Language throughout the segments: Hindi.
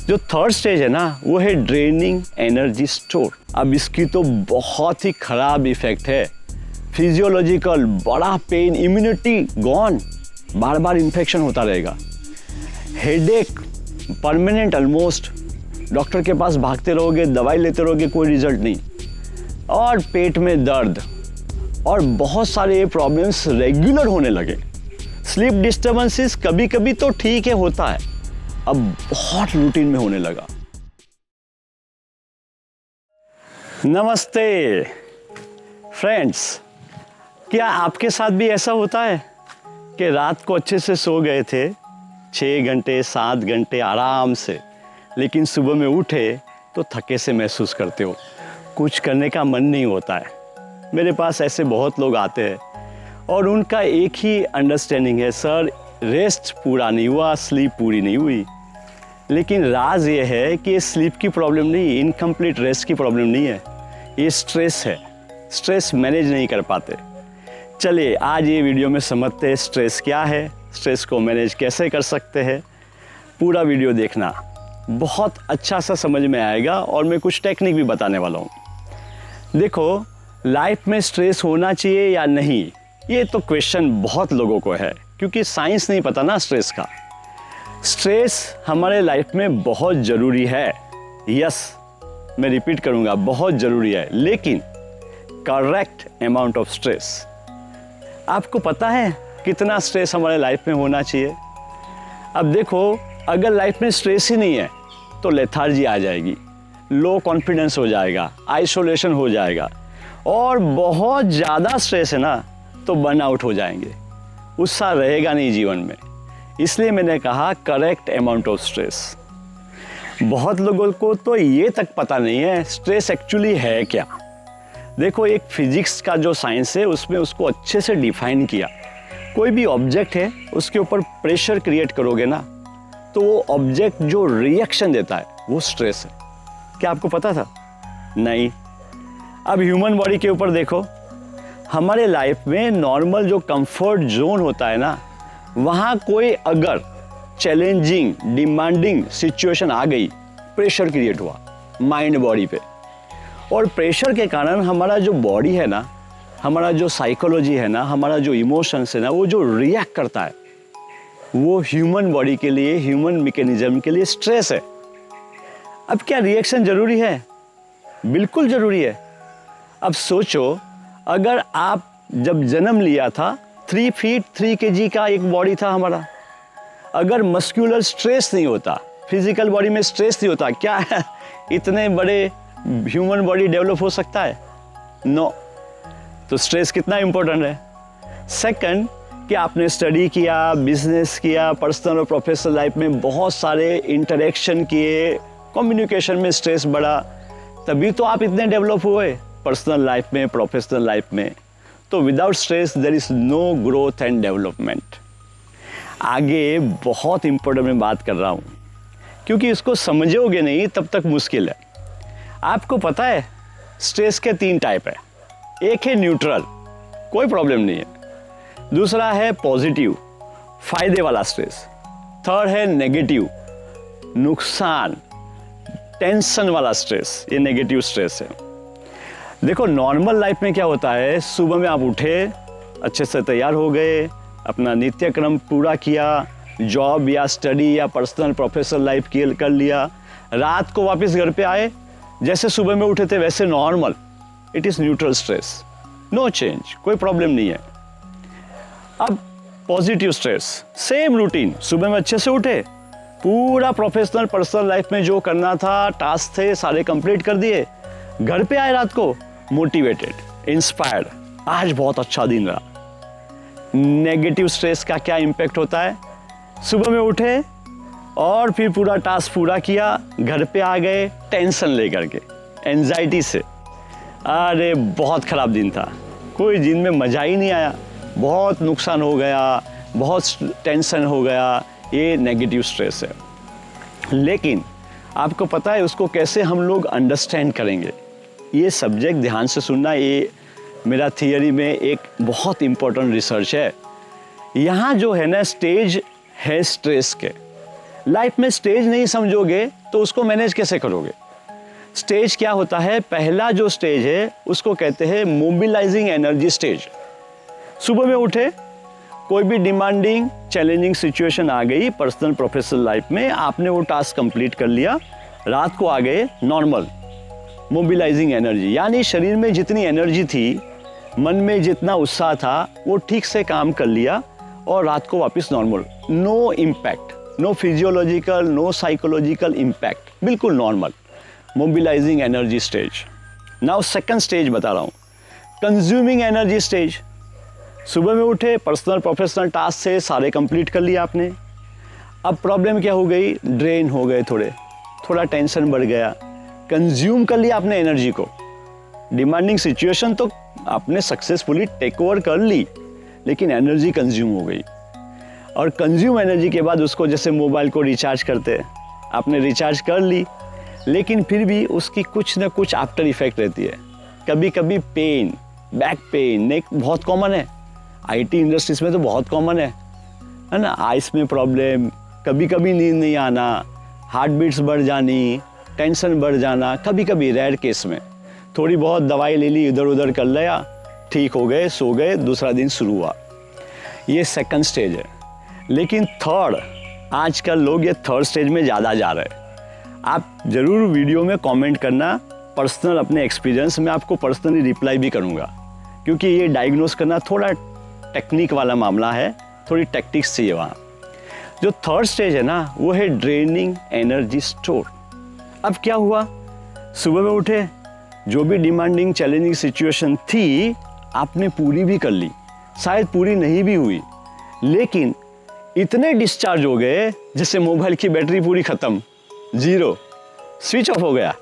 जो थर्ड स्टेज है ना, वो है ड्रेनिंग एनर्जी स्टोर। अब इसकी तो बहुत ही खराब इफेक्ट है, फिजियोलॉजिकल, बड़ा पेन, इम्यूनिटी गॉन, बार बार इन्फेक्शन होता रहेगा, हेडेक परमानेंट ऑलमोस्ट, डॉक्टर के पास भागते रहोगे, दवाई लेते रहोगे, कोई रिजल्ट नहीं, और पेट में दर्द, और बहुत सारे प्रॉब्लम्स रेगुलर होने लगे। स्लीप डिस्टर्बेंसेस कभी कभी तो ठीक है, होता है, अब बहुत रूटीन में होने लगा। नमस्ते फ्रेंड्स, क्या आपके साथ भी ऐसा होता है कि रात को अच्छे से सो गए थे, 6 घंटे 7 घंटे आराम से, लेकिन सुबह में उठे तो थके से महसूस करते हो, कुछ करने का मन नहीं होता है। मेरे पास ऐसे बहुत लोग आते हैं और उनका एक ही अंडरस्टैंडिंग है, सर रेस्ट पूरा नहीं हुआ, स्लीप पूरी नहीं हुई। लेकिन राज ये है कि स्लीप की प्रॉब्लम नहीं, इनकम्प्लीट रेस्ट की प्रॉब्लम नहीं है, ये स्ट्रेस है, स्ट्रेस मैनेज नहीं कर पाते। चलिए आज ये वीडियो में समझते हैं स्ट्रेस क्या है, स्ट्रेस को मैनेज कैसे कर सकते हैं। पूरा वीडियो देखना, बहुत अच्छा सा समझ में आएगा और मैं कुछ टेक्निक भी बताने वाला हूँ। देखो, लाइफ में स्ट्रेस होना चाहिए या नहीं, ये तो क्वेश्चन बहुत लोगों को है, क्योंकि साइंस नहीं पता ना स्ट्रेस का। स्ट्रेस हमारे लाइफ में बहुत ज़रूरी है, यस मैं रिपीट करूँगा, बहुत ज़रूरी है, लेकिन करेक्ट अमाउंट ऑफ स्ट्रेस। आपको पता है कितना स्ट्रेस हमारे लाइफ में होना चाहिए? अब देखो, अगर लाइफ में स्ट्रेस ही नहीं है तो लेथार्जी आ जाएगी, लो कॉन्फिडेंस हो जाएगा, आइसोलेशन हो जाएगा, और बहुत ज़्यादा स्ट्रेस है ना तो बर्नआउट हो जाएंगे, उत्साह रहेगा नहीं जीवन में। इसलिए मैंने कहा करेक्ट अमाउंट ऑफ स्ट्रेस। बहुत लोगों को तो ये तक पता नहीं है स्ट्रेस एक्चुअली है क्या। देखो, एक फिजिक्स का जो साइंस है उसमें उसको अच्छे से डिफाइन किया। कोई भी ऑब्जेक्ट है, उसके ऊपर प्रेशर क्रिएट करोगे ना तो वो ऑब्जेक्ट जो रिएक्शन देता है वो स्ट्रेस है। क्या आपको पता था? नहीं। अब ह्यूमन बॉडी के ऊपर देखो, हमारे लाइफ में नॉर्मल जो कंफर्ट जोन होता है ना, वहाँ कोई अगर चैलेंजिंग डिमांडिंग सिचुएशन आ गई, प्रेशर क्रिएट हुआ माइंड बॉडी पे, और प्रेशर के कारण हमारा जो बॉडी है ना, हमारा जो साइकोलॉजी है ना, हमारा जो इमोशंस है ना, वो जो रिएक्ट करता है, वो ह्यूमन बॉडी के लिए, ह्यूमन मैकेनिज्म के लिए स्ट्रेस है। अब क्या रिएक्शन ज़रूरी है? बिल्कुल ज़रूरी है। अब सोचो, अगर आप जब जन्म लिया था 3 फीट 3 kg का एक बॉडी था हमारा, अगर मस्कुलर स्ट्रेस नहीं होता, फिजिकल बॉडी में स्ट्रेस नहीं होता, क्या है इतने बड़े ह्यूमन बॉडी डेवलप हो सकता है? नो। तो स्ट्रेस कितना इम्पोर्टेंट है। सेकंड, कि आपने स्टडी किया, बिजनेस किया, पर्सनल और प्रोफेशनल लाइफ में बहुत सारे इंटरेक्शन किए, कम्युनिकेशन में स्ट्रेस बढ़ा, तभी तो आप इतने डेवलप हुए पर्सनल लाइफ में, प्रोफेशनल लाइफ में। तो without stress there is no growth and development. आगे बहुत इम्पोर्टेंट मैं बात कर रहा हूँ, क्योंकि इसको समझोगे नहीं तब तक मुश्किल है। आपको पता है स्ट्रेस के 3 टाइप है। एक है न्यूट्रल, कोई प्रॉब्लम नहीं है। दूसरा है पॉजिटिव, फायदे वाला स्ट्रेस। थर्ड है नेगेटिव, नुकसान, टेंशन वाला स्ट्रेस, ये नेगेटिव स्ट्रेस है। देखो, नॉर्मल लाइफ में क्या होता है, सुबह में आप उठे, अच्छे से तैयार हो गए, अपना नित्यक्रम पूरा किया, जॉब या स्टडी या पर्सनल प्रोफेशनल लाइफ कर लिया, रात को वापस घर पे आए, जैसे सुबह में उठे थे वैसे normal, it is neutral stress, no change, कोई प्रॉब्लम नहीं है। अब पॉजिटिव स्ट्रेस, सेम रूटीन, सुबह में अच्छे से उठे, पूरा प्रोफेशनल पर्सनल लाइफ में जो करना था, टास्क थे सारे कंप्लीट कर दिए, घर पे आए रात को मोटिवेटेड, इंस्पायर्ड, आज बहुत अच्छा दिन रहा। नेगेटिव स्ट्रेस का क्या इम्पैक्ट होता है? सुबह में उठे और फिर पूरा टास्क पूरा किया, घर पे आ गए टेंशन लेकर के, एंजाइटी से, अरे बहुत ख़राब दिन था, कोई दिन में मज़ा ही नहीं आया, बहुत नुकसान हो गया, बहुत टेंशन हो गया, ये नेगेटिव स्ट्रेस है। लेकिन आपको पता है उसको कैसे हम लोग अंडरस्टैंड करेंगे? ये सब्जेक्ट ध्यान से सुनना, ये मेरा थियरी में एक बहुत इम्पोर्टेंट रिसर्च है। यहाँ जो है ना स्टेज है स्ट्रेस के, लाइफ में स्टेज नहीं समझोगे तो उसको मैनेज कैसे करोगे? स्टेज क्या होता है? पहला जो स्टेज है उसको कहते हैं मोबिलाइजिंग एनर्जी स्टेज। सुबह में उठे, कोई भी डिमांडिंग चैलेंजिंग सिचुएशन आ गई पर्सनल प्रोफेशनल लाइफ में, आपने वो टास्क कंप्लीट कर लिया, रात को आ गए नॉर्मल मोबिलाइजिंग एनर्जी, यानी शरीर में जितनी एनर्जी थी, मन में जितना उत्साह था, वो ठीक से काम कर लिया और रात को वापस normal. No impact, no physiological, no psychological impact, बिल्कुल normal mobilising energy stage. Now second stage बता रहा हूँ, कंज्यूमिंग एनर्जी स्टेज। सुबह में उठे, पर्सनल प्रोफेशनल टास्क से सारे कंप्लीट कर लिया आपने। अब प्रॉब्लम क्या हो गई? ड्रेन हो गए, थोड़ा टेंशन बढ़ गया, कंज्यूम कर लिया आपने एनर्जी को। डिमांडिंग सिचुएशन तो आपने सक्सेसफुली टेक ओवर कर ली, लेकिन एनर्जी कंज्यूम हो गई। और कंज्यूम एनर्जी के बाद उसको जैसे मोबाइल को रिचार्ज करते हैं, आपने रिचार्ज कर ली, लेकिन फिर भी उसकी कुछ ना कुछ आफ्टर इफेक्ट रहती है। कभी कभी पेन, बैक पेन, नेक बहुत कॉमन है, आईटी इंडस्ट्रीज में तो बहुत कॉमन है ना। आइस में प्रॉब्लम, कभी कभी नींद नहीं आना, हार्ट बीट्स बढ़ जानी, टेंशन बढ़ जाना, कभी कभी रेयर केस में थोड़ी बहुत दवाई ले ली, इधर उधर कर लिया, ठीक हो गए, सो गए, दूसरा दिन शुरू हुआ। ये सेकंड स्टेज है। लेकिन थर्ड, आजकल लोग ये थर्ड स्टेज में ज़्यादा जा रहे हैं। आप ज़रूर वीडियो में कमेंट करना, पर्सनल अपने एक्सपीरियंस में आपको पर्सनली रिप्लाई भी करूँगा, क्योंकि ये डायग्नोस करना थोड़ा टेक्निक वाला मामला है, थोड़ी टेक्टिक्स चाहिए वहाँ। जो थर्ड स्टेज है ना, वो है ड्रेनिंग एनर्जी स्टोर। अब क्या हुआ? सुबह में उठे, जो भी डिमांडिंग चैलेंजिंग सिचुएशन थी आपने पूरी भी कर ली, शायद पूरी नहीं भी हुई, लेकिन इतने डिस्चार्ज हो गए जैसे मोबाइल की बैटरी पूरी खत्म, जीरो, स्विच ऑफ हो गया।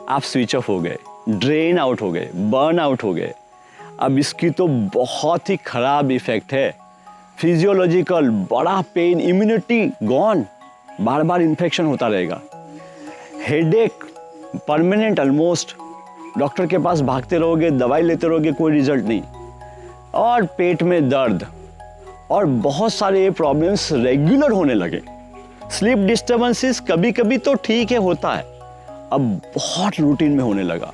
आप स्विच ऑफ हो गए, ड्रेन आउट हो गए, बर्न आउट हो गए। अब इसकी तो बहुत ही खराब इफेक्ट है, फिजियोलॉजिकल, बड़ा पेन, इम्यूनिटी गॉन, बार बार इन्फेक्शन होता रहेगा, हेडेक परमानेंट ऑलमोस्ट, डॉक्टर के पास भागते रहोगे, दवाई लेते रहोगे, कोई रिजल्ट नहीं, और पेट में दर्द, और बहुत सारे प्रॉब्लम्स रेगुलर होने लगे। स्लीप डिस्टर्बेंसेस कभी कभी तो ठीक है, होता है, अब बहुत रूटीन में होने लगा।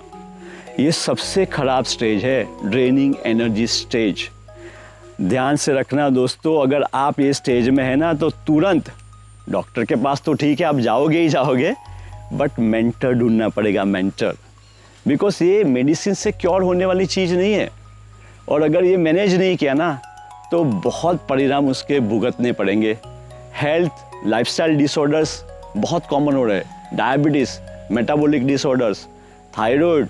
ये सबसे खराब स्टेज है, ड्रेनिंग एनर्जी स्टेज। ध्यान से रखना दोस्तों, अगर आप ये स्टेज में है ना, तो तुरंत डॉक्टर के पास तो ठीक है, आप जाओगे ही जाओगे, बट मेंटर ढूंढना पड़ेगा, मेंटर, बिकॉज ये मेडिसिन से क्योर होने वाली चीज़ नहीं है। और अगर ये मैनेज नहीं किया ना, तो बहुत परिणाम उसके भुगतने पड़ेंगे। हेल्थ लाइफस्टाइल डिसऑर्डर्स बहुत कॉमन हो रहे हैं, डायबिटीज़, मेटाबॉलिक डिसऑर्डर्स, थायराइड,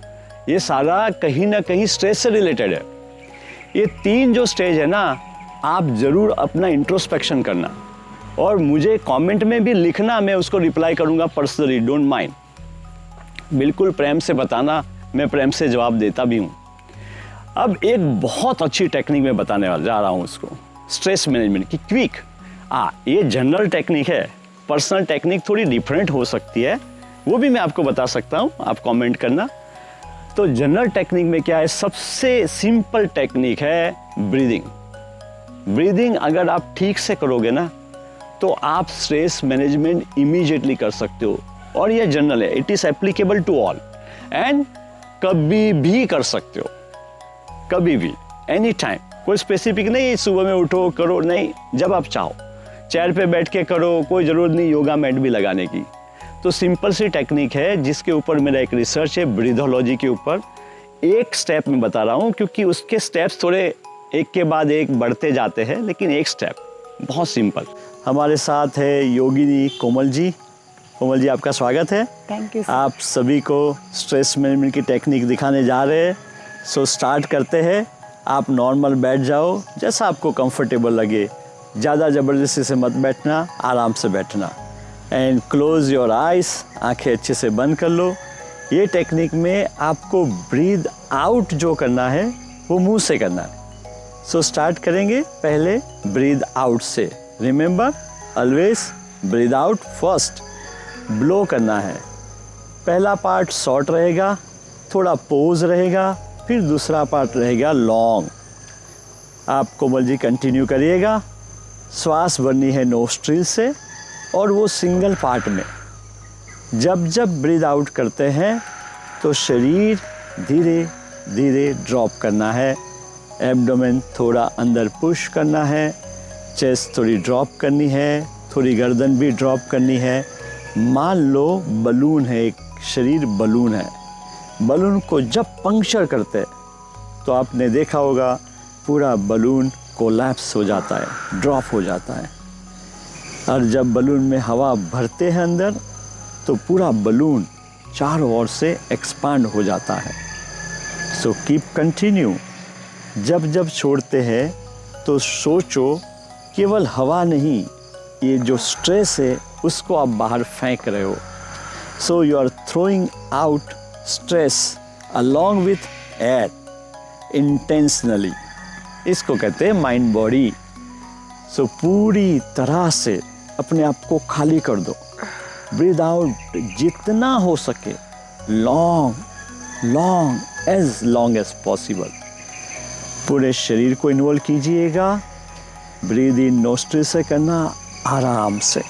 ये सारा कहीं ना कहीं स्ट्रेस से रिलेटेड है। ये तीन जो स्टेज है ना, आप ज़रूर अपना इंट्रोस्पेक्शन करना और मुझे कमेंट में भी लिखना, मैं उसको रिप्लाई करूँगा पर्सनली, डोंट माइंड, बिल्कुल प्रेम से बताना, मैं प्रेम से जवाब देता भी हूँ। अब एक बहुत अच्छी टेक्निक मैं बताने वाला जा रहा हूँ उसको, स्ट्रेस मैनेजमेंट की क्विक। ये जनरल टेक्निक है, पर्सनल टेक्निक थोड़ी डिफरेंट हो सकती है, वो भी मैं आपको बता सकता हूँ, आप कमेंट करना। तो जनरल टेक्निक में क्या है, सबसे सिंपल टेक्निक है ब्रीदिंग। ब्रीदिंग अगर आप ठीक से करोगे ना, तो आप स्ट्रेस मैनेजमेंट इमीडिएटली कर सकते हो। और ये जनरल है, it is applicable to all, and कभी भी कर सकते हो, कभी भी, एनी टाइम, कोई स्पेसिफिक नहीं सुबह में उठो करो, नहीं, जब आप चाहो चेयर पे बैठ के करो, कोई ज़रूरत नहीं योगा मैट भी लगाने की। तो सिंपल सी टेक्निक है, जिसके ऊपर मेरा एक रिसर्च है ब्रीथोलॉजी के ऊपर। एक स्टेप में बता रहा हूँ, क्योंकि उसके स्टेप्स थोड़े एक के बाद एक बढ़ते जाते हैं, लेकिन एक स्टेप बहुत सिंपल। हमारे साथ है योगिनी कोमल जी। कोमल जी, आपका स्वागत है। Thank you. आप सभी को स्ट्रेस मैनेजमेंट की टेक्निक दिखाने जा रहे हैं। सो स्टार्ट करते हैं। आप नॉर्मल बैठ जाओ, जैसा आपको कंफर्टेबल लगे, ज़्यादा ज़बरदस्ती से मत बैठना, आराम से बैठना। एंड क्लोज योर आइज़, आंखें अच्छे से बंद कर लो। ये टेक्निक में आपको ब्रीद आउट जो करना है वो मुंह से करना है। सो स्टार्ट करेंगे पहले ब्रीद आउट से। Remember always breathe out first, blow करना है। पहला पार्ट शॉर्ट रहेगा, थोड़ा पोज रहेगा, फिर दूसरा पार्ट रहेगा लॉन्ग। आप कोमल जी कंटिन्यू करिएगा। श्वास भरनी है नोस्ट्रिल से, और वो सिंगल पार्ट में। जब जब ब्रीद आउट करते हैं तो शरीर धीरे धीरे ड्रॉप करना है, एब्डोमेन थोड़ा अंदर पुश करना है, चेस्ट थोड़ी ड्रॉप करनी है, थोड़ी गर्दन भी ड्रॉप करनी है। मान लो बलून है, एक शरीर बलून है। बलून को जब पंक्चर करते तो आपने देखा होगा पूरा बलून कोलैप्स हो जाता है, ड्रॉप हो जाता है। और जब बलून में हवा भरते हैं अंदर तो पूरा बलून चारों ओर से एक्सपांड हो जाता है। So keep continue. जब जब छोड़ते हैं तो सोचो केवल हवा नहीं, ये जो स्ट्रेस है उसको आप बाहर फेंक रहे हो। So you are throwing out stress along with air intentionally. इसको कहते हैं माइंड बॉडी। सो पूरी तरह से अपने आप को खाली कर दो। ब्रीद आउट जितना हो सके, एज लॉन्ग एज पॉसिबल। पूरे शरीर को इन्वॉल्व कीजिएगा। ब्रीद इन नोस्ट्रिल से करना आराम से।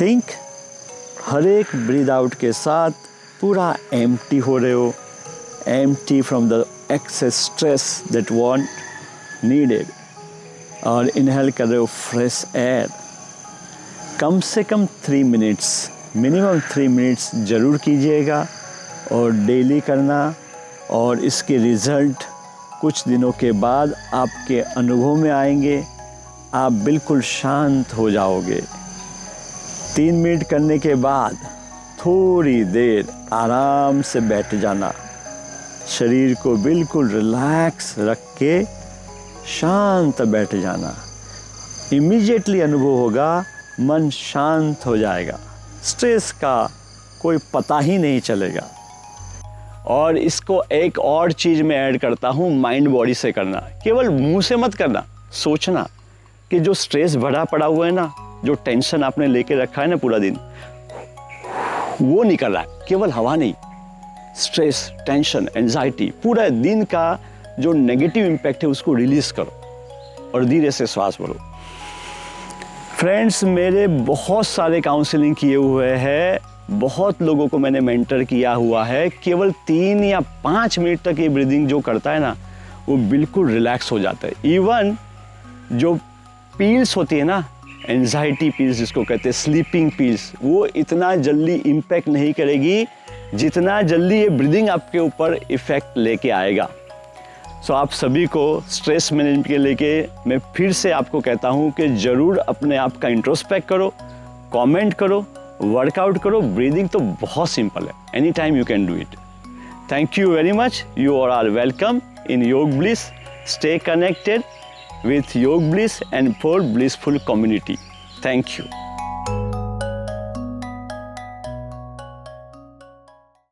थिंक हर एक ब्रीद आउट के साथ पूरा एम्प्टी हो रहे हो, empty from the excess stress that want needed. और इनहेल कर रहे हो फ्रेश एयर। कम से कम 3 मिनट्स, मिनिमम 3 मिनट्स ज़रूर कीजिएगा और डेली करना। और इसके रिज़ल्ट कुछ दिनों के बाद आपके अनुभव में आएंगे। आप बिल्कुल शांत हो जाओगे। 3 मिनट करने के बाद थोड़ी देर आराम से बैठ जाना। शरीर को बिल्कुल रिलैक्स रख के शांत बैठ जाना। इमीडिएटली अनुभव होगा, मन शांत हो जाएगा, स्ट्रेस का कोई पता ही नहीं चलेगा। और इसको एक और चीज़ मैं ऐड करता हूँ, माइंड बॉडी से करना। केवल मुंह से मत करना, सोचना कि जो स्ट्रेस भरा पड़ा हुआ है ना, जो टेंशन आपने लेके रखा है ना पूरा दिन, वो निकल रहा है। केवल हवा नहीं, स्ट्रेस, टेंशन, एंजाइटी, पूरा दिन का जो नेगेटिव इम्पैक्ट है उसको रिलीज करो और धीरे से श्वास भरो। फ्रेंड्स, मेरे बहुत सारे काउंसलिंग किए हुए हैं, बहुत लोगों को मैंने मेंटर किया हुआ है। केवल 3 या 5 मिनट तक ये ब्रीदिंग जो करता है ना, वो बिल्कुल रिलैक्स हो जाता है। इवन जो पील्स होती है ना, एंजाइटी पील्स जिसको कहते हैं, स्लीपिंग पील्स, वो इतना जल्दी इम्पैक्ट नहीं करेगी जितना जल्दी ये ब्रीदिंग आपके ऊपर इफ़ेक्ट लेके आएगा। सो आप सभी को स्ट्रेस मैनेजमेंट के लेके मैं फिर से आपको कहता हूँ कि ज़रूर अपने आप का इंट्रोस्पेक्ट करो, कमेंट करो, वर्कआउट करो। ब्रीदिंग तो बहुत सिंपल है, any time you can do it. Thank you very much. You are welcome in Yog Bliss. Stay connected with Yog Bliss and for blissful community. Thank you.